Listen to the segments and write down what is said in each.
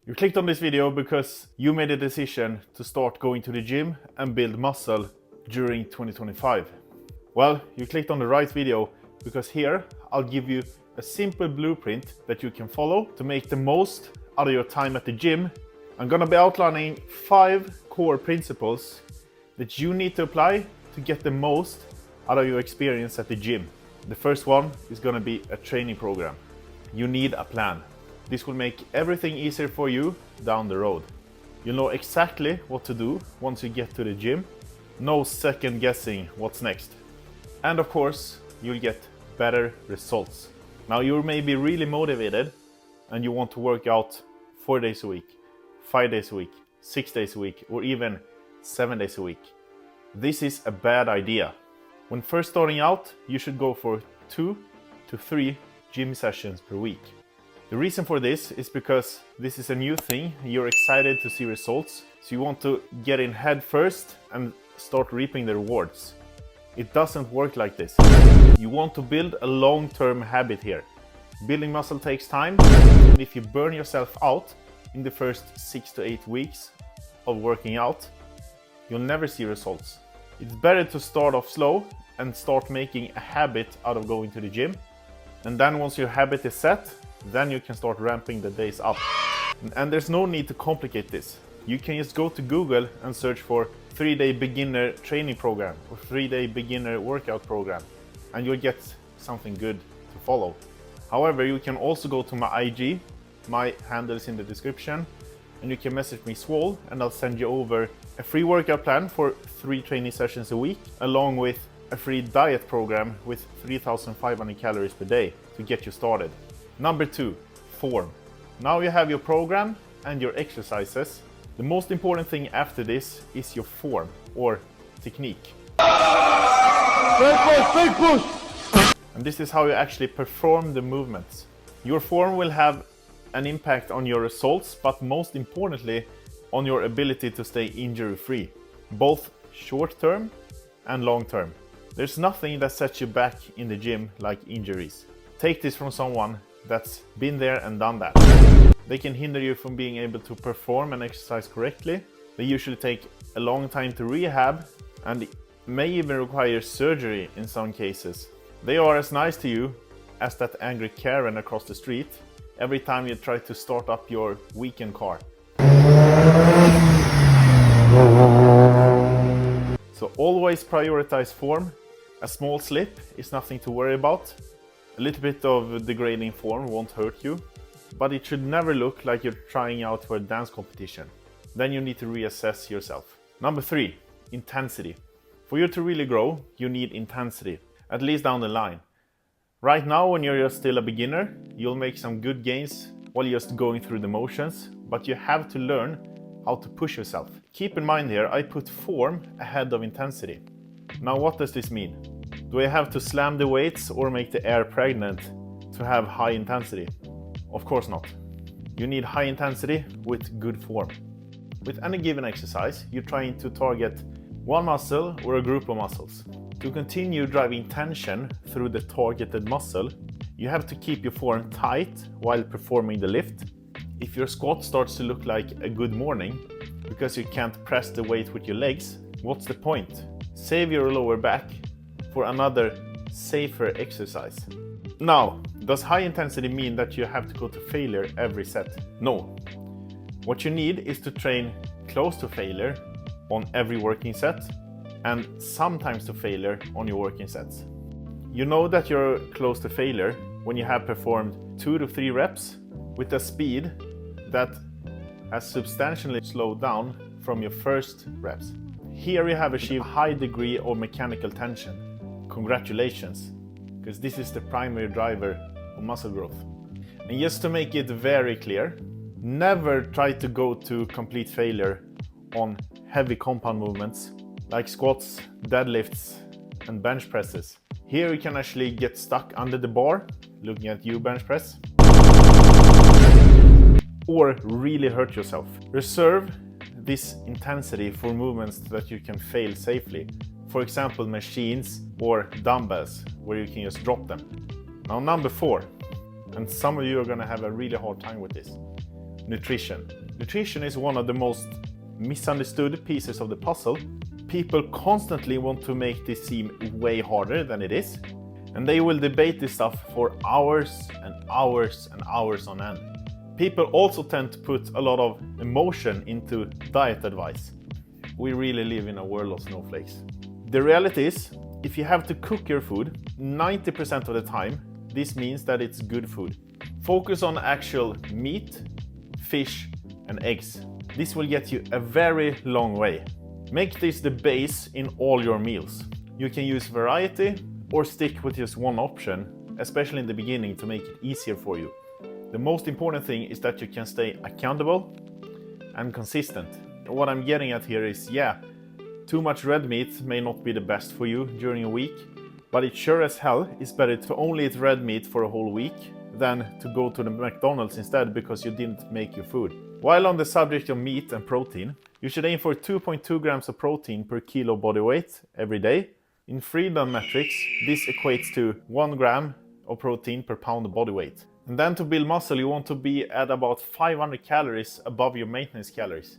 You clicked on this video because you made a decision to start going to the gym and build muscle during 2025. Well, you clicked on the right video because here I'll give you a simple blueprint that you can follow to make the most out of your time at the gym. I'm gonna be outlining 5 core principles that you need to apply to get the most out of your experience at the gym. The first one is gonna be a training program. You need a plan. This will make everything easier for you down the road. You'll know exactly what to do once you get to the gym. No second guessing what's next. And of course, you'll get better results. Now you may be really motivated and you want to work out 4 days a week, 5 days a week, 6 days a week, or even 7 days a week. This is a bad idea. When first starting out, you should go for 2 to 3 gym sessions per week. The reason for this is because this is a new thing, you're excited to see results, so you want to get in head first and start reaping the rewards. It doesn't work like this. You want to build a long-term habit here. Building muscle takes time, and if you burn yourself out in the first 6 to 8 weeks of working out, you'll never see results. It's better to start off slow and start making a habit out of going to the gym. And then once your habit is set, then you can start ramping the days up. And there's no need to complicate this. You can just go to Google and search for 3-day beginner training program or 3-day beginner workout program, and you'll get something good to follow. However, you can also go to my IG, my handle is in the description, and you can message me Swole and I'll send you over a free workout plan for 3 training sessions a week, along with a free diet program with 3,500 calories per day to get you started. Number 2, form. Now you have your program and your exercises. The most important thing after this is your form or technique. Big push. And this is how you actually perform the movements. Your form will have an impact on your results, but most importantly on your ability to stay injury-free, both short-term and long-term. There's nothing that sets you back in the gym like injuries. Take this from someone that's been there and done that. They can hinder you from being able to perform and exercise correctly. They usually take a long time to rehab and may even require surgery in some cases. They are as nice to you as that angry Karen across the street every time you try to start up your weekend car. So always prioritize form. A small slip is nothing to worry about. A little bit of degrading form won't hurt you, but it should never look like you're trying out for a dance competition. Then you need to reassess yourself. Number 3, intensity. For you to really grow, you need intensity, at least down the line. Right now, when you're just still a beginner, you'll make some good gains while you're just going through the motions, but you have to learn how to push yourself. Keep in mind here, I put form ahead of intensity. Now what does this mean? Do I have to slam the weights or make the air pregnant to have high intensity? Of course not. You need high intensity with good form. With any given exercise, you're trying to target one muscle or a group of muscles. To continue driving tension through the targeted muscle, you have to keep your form tight while performing the lift. If your squat starts to look like a good morning because you can't press the weight with your legs, what's the point? Save your lower back for another safer exercise. Now, does high intensity mean that you have to go to failure every set? No. What you need is to train close to failure on every working set and sometimes to failure on your working sets. You know that you're close to failure when you have performed 2 to 3 reps with a speed that has substantially slowed down from your first reps. Here you have achieved a high degree of mechanical tension. Congratulations, because this is the primary driver of muscle growth. And just to make it very clear, never try to go to complete failure on heavy compound movements like squats, deadlifts, and bench presses. Here you can actually get stuck under the bar, looking at you bench press, or really hurt yourself. Reserve this intensity for movements that you can fail safely. For example, machines or dumbbells where you can just drop them. Now number 4, and some of you are gonna have a really hard time with this. nutrition. Nutrition is one of the most misunderstood pieces of the puzzle. People constantly want to make this seem way harder than it is, and they will debate this stuff for hours and hours and hours on end. People also tend to put a lot of emotion into diet advice. We really live in a world of snowflakes. The reality is, if you have to cook your food 90% of the time, this means that it's good food. Focus on actual meat, fish, and eggs. This will get you a very long way. Make this the base in all your meals. You can use variety or stick with just one option, especially in the beginning, to make it easier for you. The most important thing is that you can stay accountable and consistent. What I'm getting at here is, yeah, too much red meat may not be the best for you during a week, but it sure as hell is better to only eat red meat for a whole week than to go to the McDonald's instead because you didn't make your food. While on the subject of meat and protein, you should aim for 2.2 grams of protein per kilo body weight every day. In freedom metrics, this equates to 1 gram of protein per pound of body weight. And then to build muscle, you want to be at about 500 calories above your maintenance calories.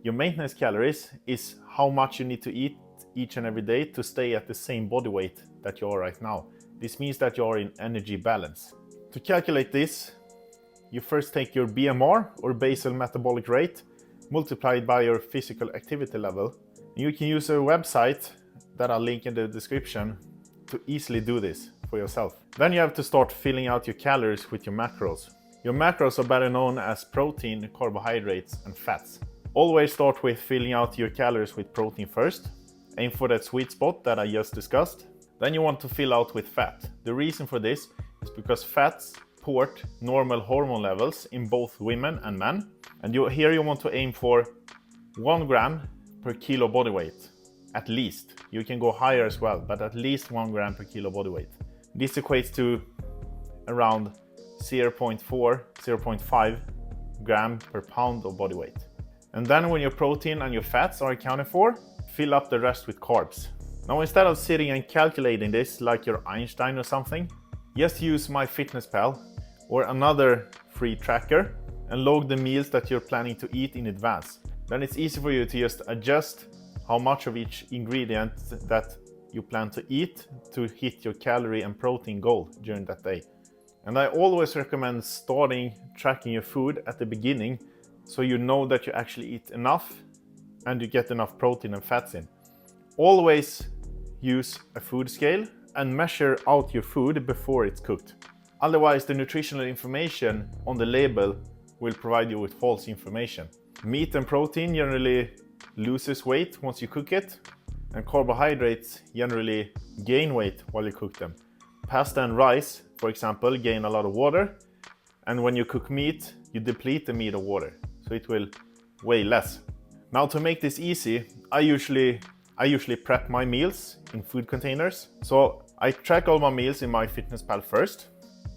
Your maintenance calories is how much you need to eat each and every day to stay at the same body weight that you are right now. This means that you are in energy balance. To calculate this, you first take your BMR, or basal metabolic rate, multiplied by your physical activity level. You can use a website that I'll link in the description to easily do this for yourself. Then you have to start filling out your calories with your macros. Your macros are better known as protein, carbohydrates, and fats. Always start with filling out your calories with protein first. Aim for that sweet spot that I just discussed. Then you want to fill out with fat. The reason for this is because fats support normal hormone levels in both women and men. And here you want to aim for 1 gram per kilo body weight. At least. You can go higher as well, but at least 1 gram per kilo body weight. This equates to around 0.4, 0.5 gram per pound of body weight. And then when your protein and your fats are accounted for, fill up the rest with carbs. Now instead of sitting and calculating this like you're Einstein or something, just use MyFitnessPal or another free tracker and log the meals that you're planning to eat in advance. Then it's easy for you to just adjust how much of each ingredient that you plan to eat to hit your calorie and protein goal during that day. And I always recommend starting tracking your food at the beginning so you know that you actually eat enough and you get enough protein and fats in. Always use a food scale and measure out your food before it's cooked. Otherwise, the nutritional information on the label will provide you with false information. Meat and protein generally loses weight once you cook it, and carbohydrates generally gain weight while you cook them. Pasta and rice, for example, gain a lot of water, and when you cook meat, you deplete the meat of water, so it will weigh less. Now to make this easy, I usually prep my meals in food containers. So I track all my meals in MyFitnessPal first,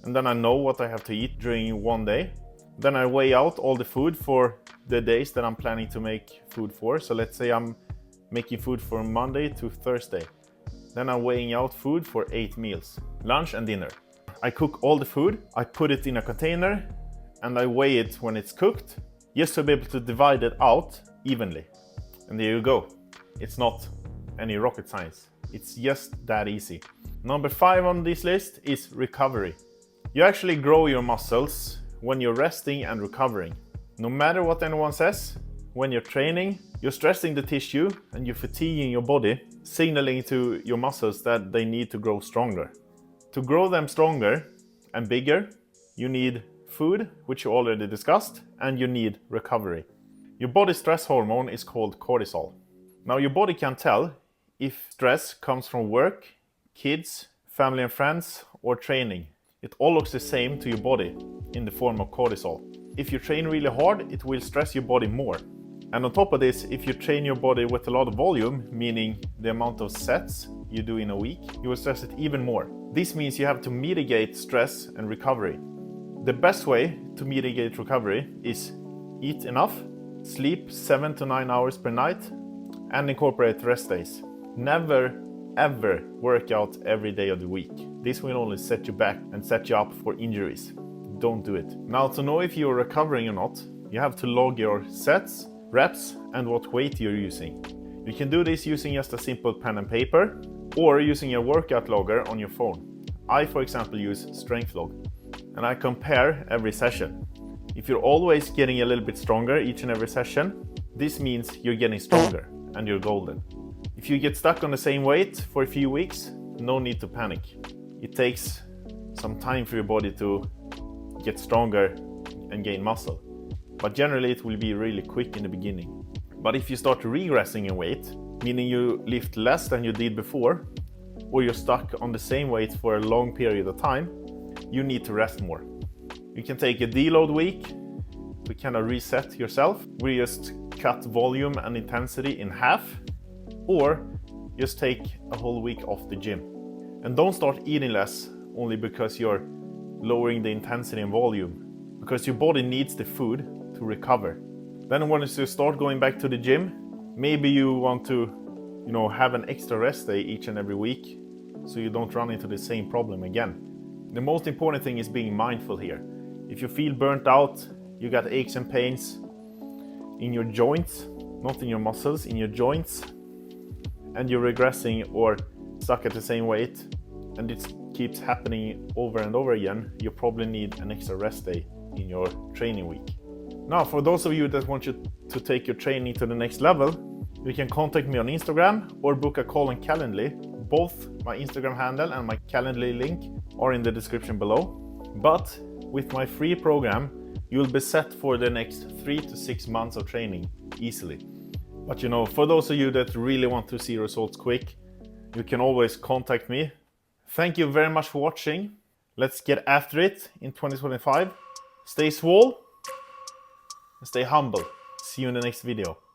and then I know what I have to eat during one day. Then I weigh out all the food for the days that I'm planning to make food for. So let's say I'm making food from Monday to Thursday. Then I'm weighing out food for 8 meals, lunch and dinner. I cook all the food, I put it in a container, and I weigh it when it's cooked, just to be able to divide it out evenly. And there you go. It's not any rocket science. It's just that easy. Number 5 on this list is recovery. You actually grow your muscles when you're resting and recovering. No matter what anyone says, when you're training, you're stressing the tissue and you're fatiguing your body, signaling to your muscles that they need to grow stronger. To grow them stronger and bigger, you need food, which you already discussed, and you need recovery. Your body stress hormone is called cortisol. Now your body can tell if stress comes from work, kids, family and friends, or training. It all looks the same to your body in the form of cortisol. If you train really hard, it will stress your body more. And on top of this, if you train your body with a lot of volume, meaning the amount of sets you do in a week, you will stress it even more. This means you have to mitigate stress and recovery. The best way to mitigate recovery is eat enough, sleep 7 to 9 hours per night, and incorporate rest days. Never ever work out every day of the week. This will only set you back and set you up for injuries. Don't do it. Now, to know if you're recovering or not, you have to log your sets, reps, and what weight you're using. You can do this using just a simple pen and paper or using a workout logger on your phone. I, for example, use Strength Log, and I compare every session. If you're always getting a little bit stronger each and every session, this means you're getting stronger and you're golden. If you get stuck on the same weight for a few weeks, no need to panic. It takes some time for your body to get stronger and gain muscle, but generally it will be really quick in the beginning. But if you start regressing in weight, meaning you lift less than you did before, or you're stuck on the same weight for a long period of time, you need to rest more. You can take a deload week to kind of reset yourself, where you just cut volume and intensity in half, or just take a whole week off the gym. And don't start eating less only because you're lowering the intensity and volume, because your body needs the food to recover. Then once you start going back to the gym, maybe you want to, have an extra rest day each and every week so you don't run into the same problem again. The most important thing is being mindful here. If you feel burnt out, you got aches and pains in your joints, not in your muscles, in your joints, and you're regressing or stuck at the same weight, and it keeps happening over and over again, you probably need an extra rest day in your training week. Now, for those of you that want you to take your training to the next level, you can contact me on Instagram or book a call on Calendly. Both my Instagram handle and my Calendly link are in the description below. But with my free program, you'll be set for the next 3 to 6 months of training easily. But for those of you that really want to see results quick, you can always contact me. Thank you very much for watching. Let's get after it in 2025. Stay swole and stay humble. See you in the next video.